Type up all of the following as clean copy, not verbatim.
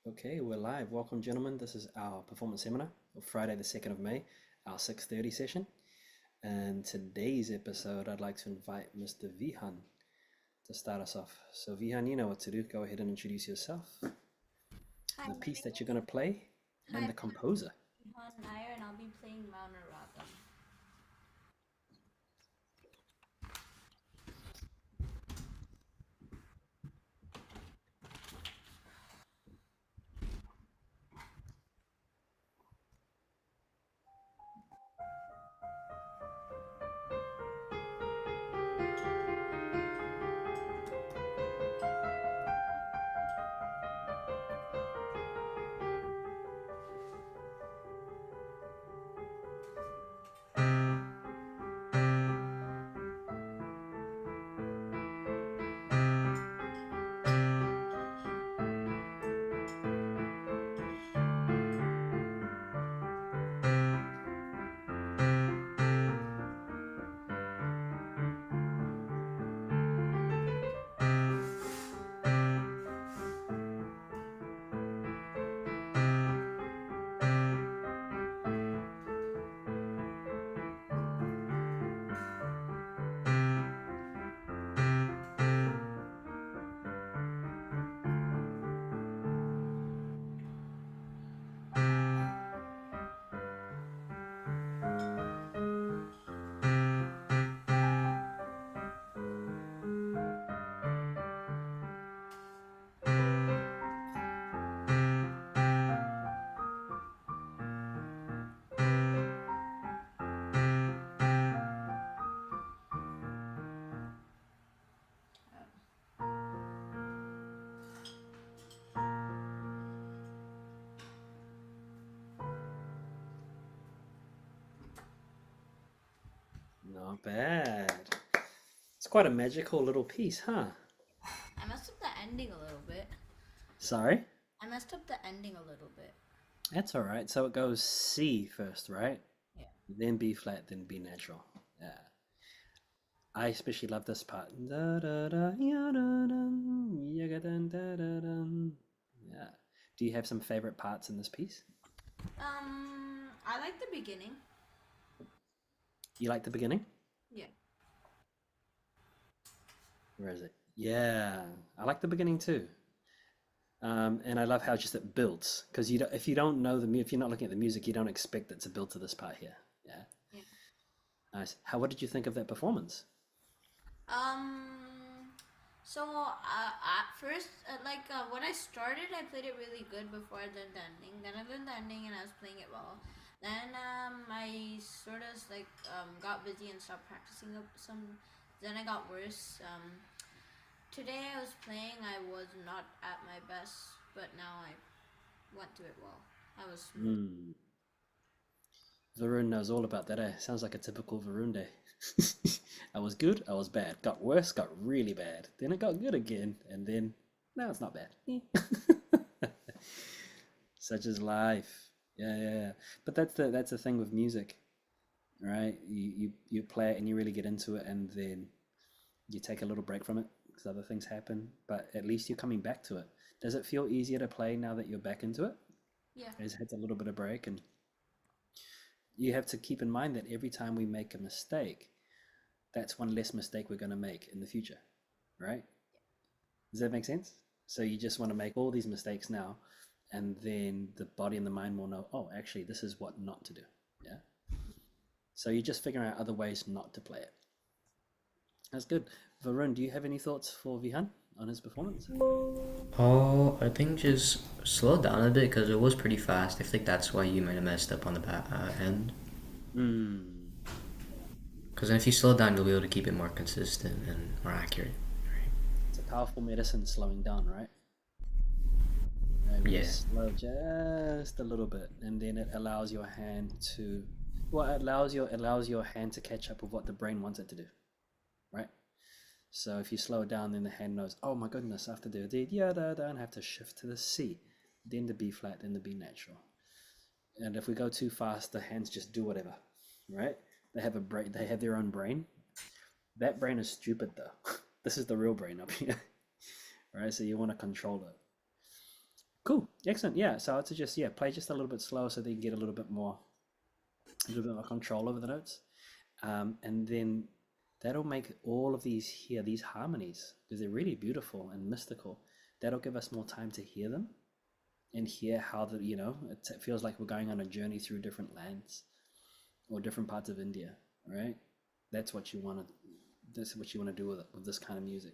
Okay, we're live. Welcome, gentlemen. This is our performance seminar of Friday, the 2nd of May, our 6:30 session. And today's episode, I'd like to invite Mr. Vihan to start us off. So, Vihan, you know what to do. Go ahead and introduce yourself, Hi, the my piece name that you're is going to play, Hi, and the composer. my name is Nair, and I'll be playing Maunaratham. Not bad. It's quite a magical little piece, huh? I messed up the ending a little bit. Sorry? I messed up the ending a little bit. That's all right. So it goes C first, right? Yeah. Then B flat, then B natural. Yeah. I especially love this part. Da, da, da, ya, da, dun, yaga, dun, da, da, dun. Yeah. Do you have some favorite parts in this piece? I like the beginning. You like the beginning? Yeah. Where is it? Yeah, I like the beginning too. And I love how just it builds because if you don't know if you're not looking at the music, you don't expect it to build to this part here. Yeah, Yeah. nice. What did you think of that performance? At first, when I started, I played it really good before I learned the ending. Then I learned the ending, and I was playing it well. Then I sort of got busy and stopped practicing up some. Then I got worse. Today I was playing. I was not at my best, but now I went to it well. I was smooth. Mm. Varun knows all about that. Sounds like a typical Varun day. I was good, I was bad. Got worse, got really bad. Then it got good again, and then now it's not bad. Such is life. Yeah, yeah, yeah. But that's the thing with music, right? You play it and you really get into it, and then you take a little break from it because other things happen. But at least you're coming back to it. Does it feel easier to play now that you're back into it? Yeah. It's had a little bit of break, and you have to keep in mind that every time we make a mistake, that's one less mistake we're going to make in the future, right? Does that make sense? So you just want to make all these mistakes now, and then the body and the mind will know, oh, actually, this is what not to do. Yeah. So you're just figuring out other ways not to play it. That's good. Varun, do you have any thoughts for Vihan on his performance? Oh, I think just slow down a bit because it was pretty fast. I think that's why you might have messed up on the back end. Hmm. Because if you slow down, you'll be able to keep it more consistent and more accurate. Right? It's a powerful medicine slowing down, right? Right, we Yeah. just slow just a little bit, and then it allows your hand to, well, it allows your hand to catch up with what the brain wants it to do, right? So if you slow it down, then the hand knows, oh my goodness, I have to do D, yeah, da, da, and have to shift to the C, then the B flat, then the B natural. And if we go too fast, the hands just do whatever, right? They have a brain, they have their own brain. That brain is stupid though. This is the real brain up here, right? So you want to control it. Cool, excellent. Yeah, so I'd suggest play just a little bit slower so that you can get a little bit more control over the notes, and then that'll make all of these harmonies because they're really beautiful and mystical. That'll give us more time to hear them and hear how it feels like we're going on a journey through different lands or different parts of India, right? That's what you want to. This is what you want to do with this kind of music,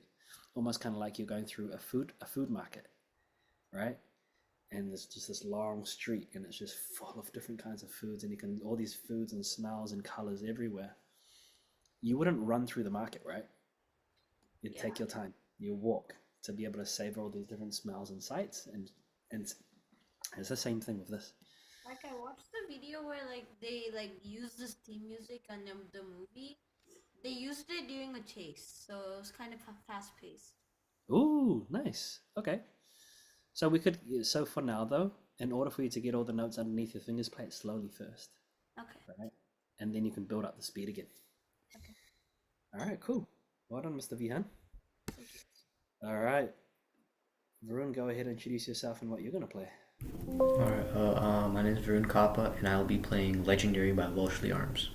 almost kind of like you're going through a food market, right? And there's just this long street, and it's just full of different kinds of foods, and you can all these foods and smells and colors everywhere. You wouldn't run through the market, right? You'd Yeah. take your time. You walk to be able to savor all these different smells and sights, and it's the same thing with this. Like I watched the video where like they like used this theme music on the movie. They used it during a chase, so it was kind of fast paced. Ooh, nice. Okay. So so for now though, in order for you to get all the notes underneath your fingers, play it slowly first, Okay. right? And then you can build up the speed again. Okay. All right, cool. Well done, Mr. Vihan. All right. Varun, go ahead and introduce yourself and what you're gonna play. Alright, my name is Varun Kappa, and I'll be playing Legendary by Welshly Arms.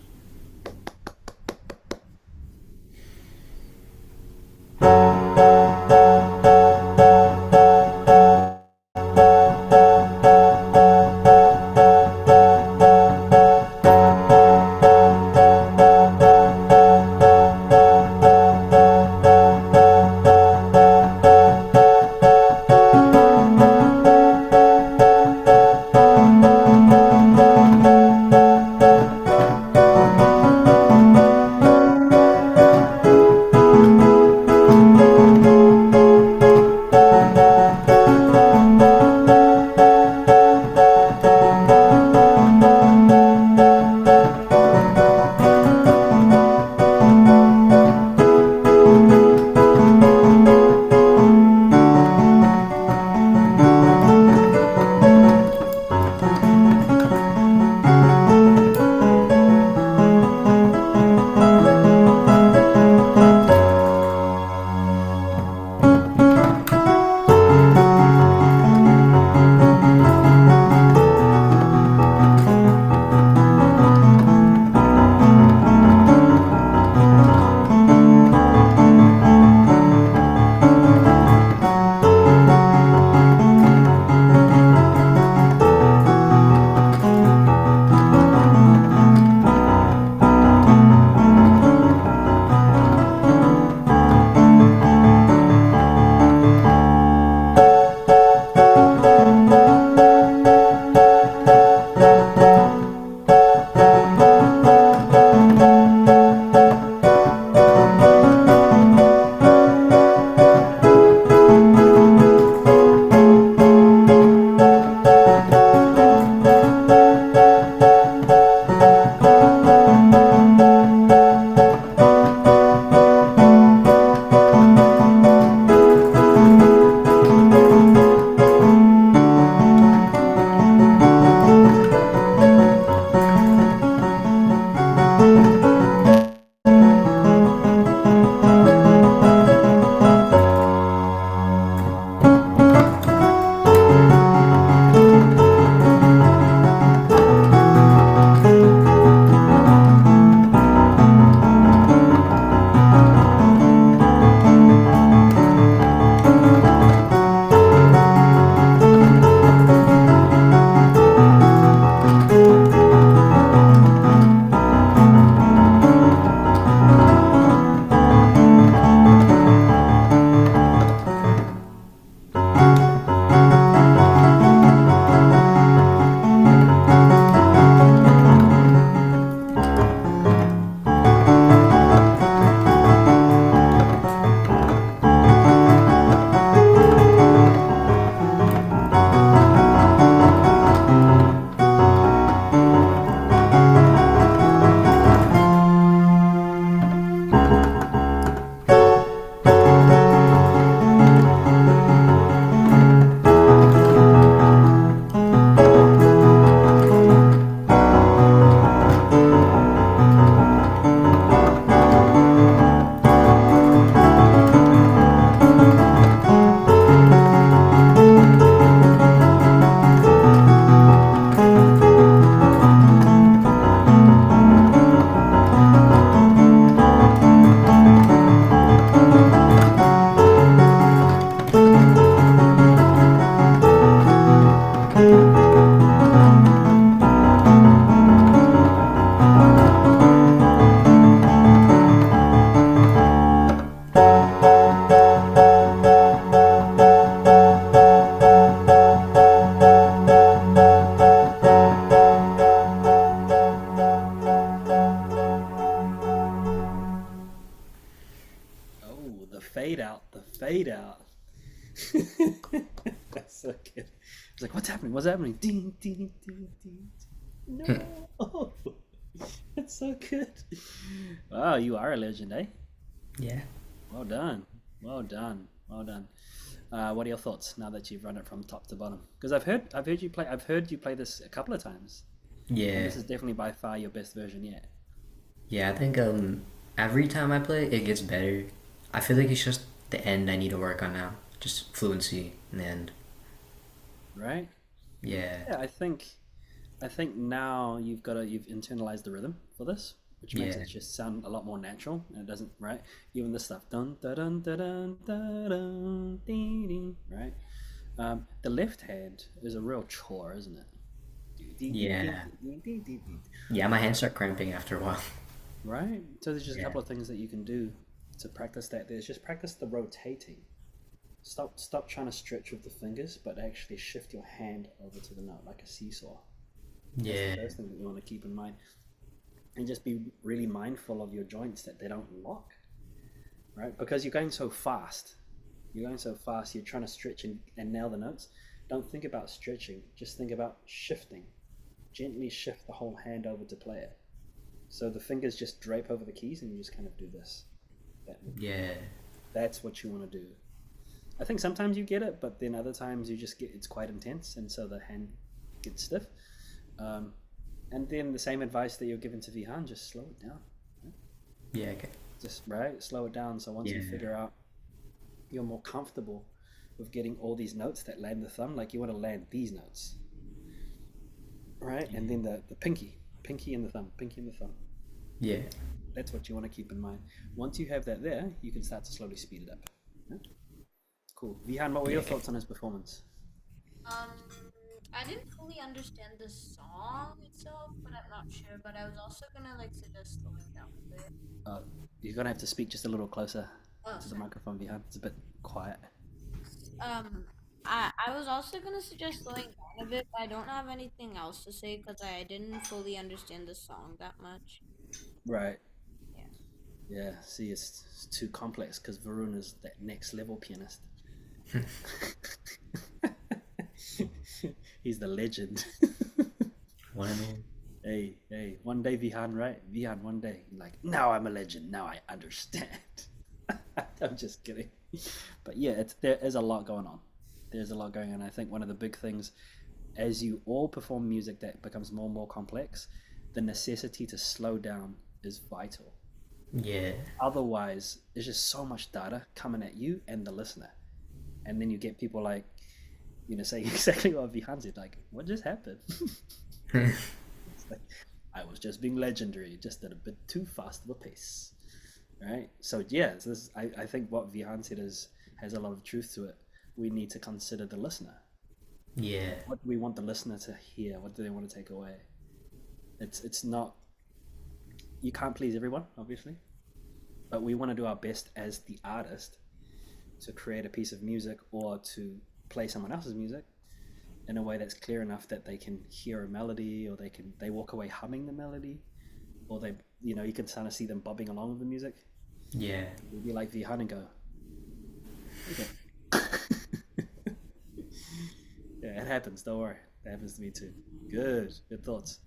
so good. It's like, what's happening? What's happening? Ding, ding, ding, ding. No. That's so good. Wow, you are a legend, eh? Yeah. Well done. Well done. Well done. What are your thoughts now that you've run it from top to bottom? Because I've heard you play this a couple of times, and Yeah. this is definitely by far your best version yet, Yeah, I think every time I play, it gets better. I feel like it's just the end I need to work on now. Just fluency in the end. right? Yeah. Yeah, I think now you've internalized the rhythm for this, which makes Yeah. it just sound a lot more natural, and it doesn't, right? Even this stuff, dun dun dun dun dun dun, dun, ding, ding, right? The left hand is a real chore, isn't it? Ding, ding, ding, Yeah. ding, ding, ding, ding. Yeah, my hands start cramping after a while. Right? So there's just a Yeah. couple of things that you can do to practice that. There's just practice the rotating. Stop trying to stretch with the fingers, but actually shift your hand over to the note like a seesaw. That's the Yeah. first thing that you want to keep in mind. And just be really mindful of your joints that they don't lock, right? Because you're going so fast. You're trying to stretch and nail the notes. Don't think about stretching, just think about shifting. Gently shift the whole hand over to play it. So the fingers just drape over the keys and you just kind of do this. That, Yeah. that's what you want to do. I think sometimes you get it, but then other times you just get it's quite intense, and so the hand gets stiff. Um, and then the same advice that you're given to Vihan, just slow it down. Yeah. Okay. Just right, slow it down. So once you Yeah. figure out you're more comfortable with getting all these notes that land the thumb, like you want to land these notes, right? And then the pinky and the thumb, pinky and the thumb. Yeah. That's what you want to keep in mind. Once you have that there, you can start to slowly speed it up. Yeah? Cool. Vihan, what were Yeah. your Okay. thoughts on his performance? Um, I didn't fully understand the song itself, but I'm not sure. But I was also gonna like suggest slowing down a bit. Uh, you're gonna have to speak just a little closer Oh, to the sorry. microphone, Vihan. It's a bit quiet. Um, I was also gonna suggest slowing down a bit, but I don't have anything else to say because I didn't fully understand the song that much. Right. Yeah. Yeah. See, it's too complex because Varun is that next level pianist. He's the legend. One and all. Hey, one day Vihan, right? Vihan, one day. Like, now I'm a legend. Now I understand. I'm just kidding. But yeah, there is a lot going on. There's a lot going on. I think one of the big things, as you all perform music that becomes more and more complex, the necessity to slow down is vital. Yeah. Otherwise, there's just so much data coming at you and the listener. And then you get people like, saying exactly what Vihan said, like, what just happened? It's like, I was just being legendary, just at a bit too fast of a pace, right? So yeah, I think what Vihan said has a lot of truth to it. We need to consider the listener. Yeah. What do we want the listener to hear? What do they want to take away? It's not, you can't please everyone, obviously, but we want to do our best as the artist to create a piece of music or to play someone else's music in a way that's clear enough that they can hear a melody, or they walk away humming the melody, or you can kind of see them bobbing along with the music. Yeah. You'd be like Vihan and go, okay. Yeah, it happens. Don't worry. That happens to me too. Good thoughts.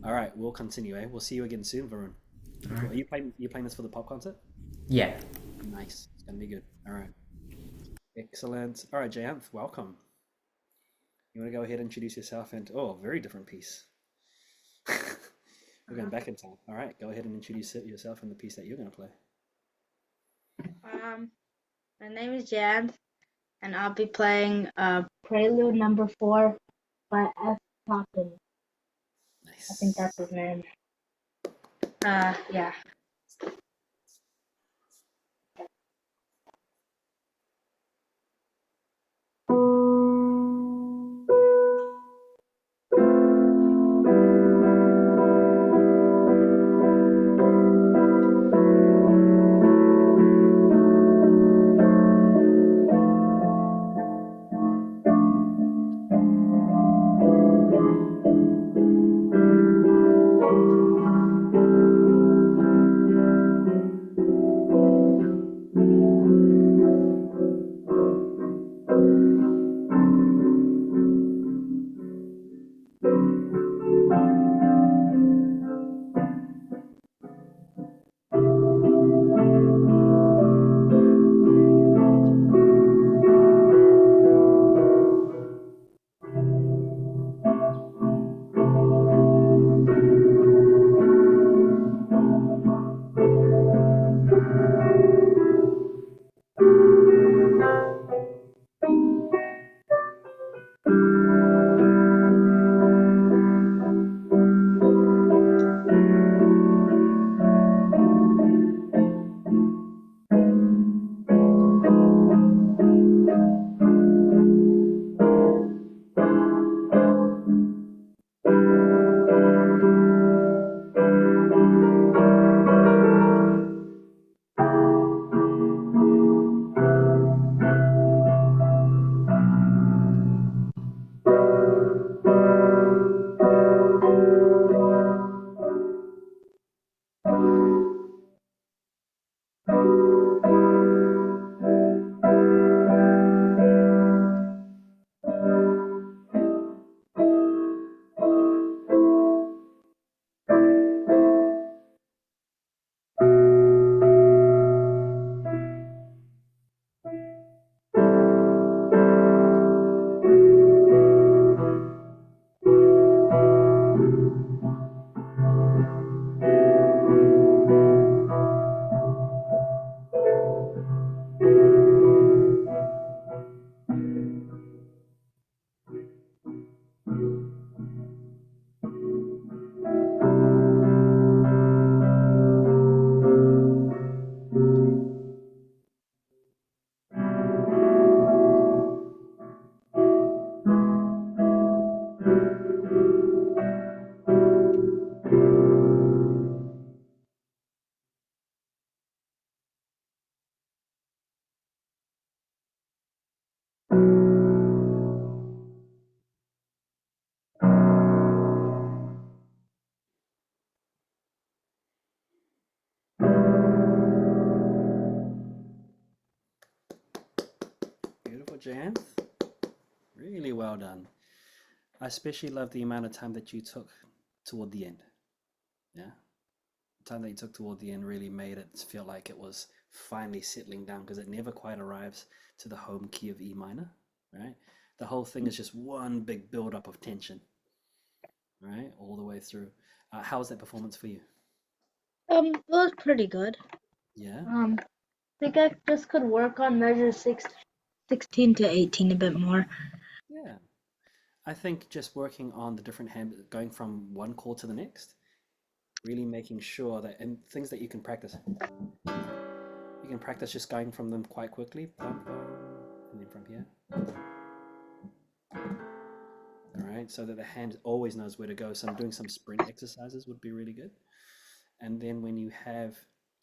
All right, we'll continue. We'll see you again soon, Varun. All Cool. right. Are you playing this for the pop concert? Yeah. Nice. It's gonna be good. All right. Excellent. All right, Jayanth, welcome. You want to go ahead and introduce yourself and very different piece. We're going back in time. All right, go ahead and introduce yourself and the piece that you're going to play. My name is Jan, and I'll be playing Prelude Number 4 by F. Toppin. I think Nice. that's his name. Yeah. Beautiful, Janth. Really well done. I especially love the amount of time that you took toward the end. Yeah. The time that you took toward the end really made it feel like it was finally settling down because it never quite arrives to the home key of E minor, right? The whole thing is just one big build up of tension, right? All the way through. How was that performance for you? It was pretty good. Yeah. I think I just could work on measure 16 to 18 a bit more. Yeah. I think just working on the different hand, going from one chord to the next, really making sure that, and things that you can practice. You can practice just going from them quite quickly, bum, bum, and then from here. All right, so that the hand always knows where to go. So I'm doing some sprint exercises would be really good. And then when you have,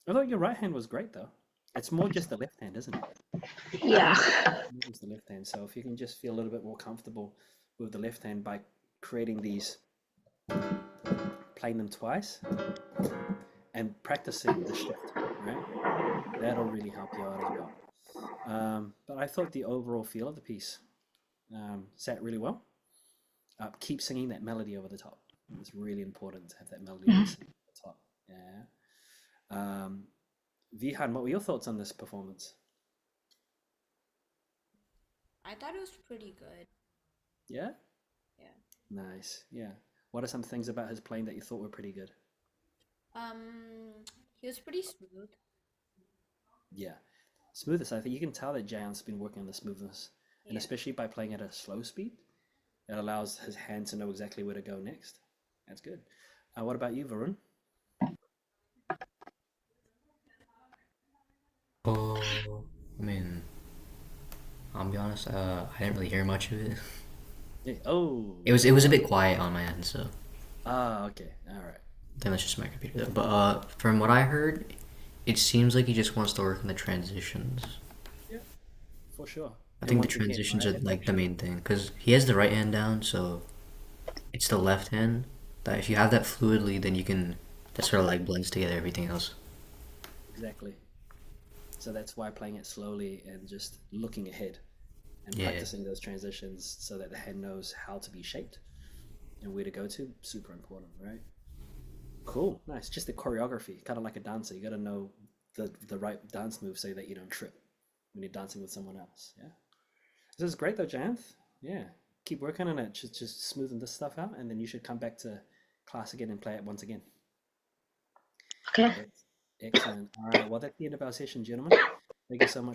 although your right hand was great though, it's more just the left hand, isn't it? Yeah. It's the left hand. So if you can just feel a little bit more comfortable with the left hand by creating these, playing them twice, and practicing the shift, right? That'll really help you out as well. But I thought the overall feel of the piece sat really well. Keep singing that melody over the top. It's really important to have that melody over the top. Yeah. Vihan, what were your thoughts on this performance? I thought it was pretty good. Yeah? Yeah. Nice. Yeah. What are some things about his playing that you thought were pretty good? He was pretty smooth. Yeah. Smoothness. I think you can tell that Jan's been working on the smoothness. And Yeah. especially by playing at a slow speed, it allows his hand to know exactly where to go next. That's good. What about you, Varun? Oh, I mean, I'll be honest. I didn't really hear much of it. Yeah. Oh. It was a bit quiet on my end, so Okay. All right. then that's just my computer. But from what I heard, it seems like he just wants to work on the transitions. Yeah, for sure. I And think the once again, transitions right, are it's like the actually main thing because he has the right hand down, so it's the left hand that if you have that fluidly, then you can that sort of like blends together everything else. exactly. So that's why playing it slowly and just looking ahead and Yeah. practicing those transitions so that the hand knows how to be shaped and where to go to, super important, right? Cool, nice. Just the choreography, kind of like a dancer. You got to know the right dance move so that you don't trip when you're dancing with someone else. Yeah, this is great though, Janth. Yeah, keep working on it. Just smoothing this stuff out, and then you should come back to class again and play it once again. Okay. Excellent. All right. Well, that's the end of our session, gentlemen. Thank you so much.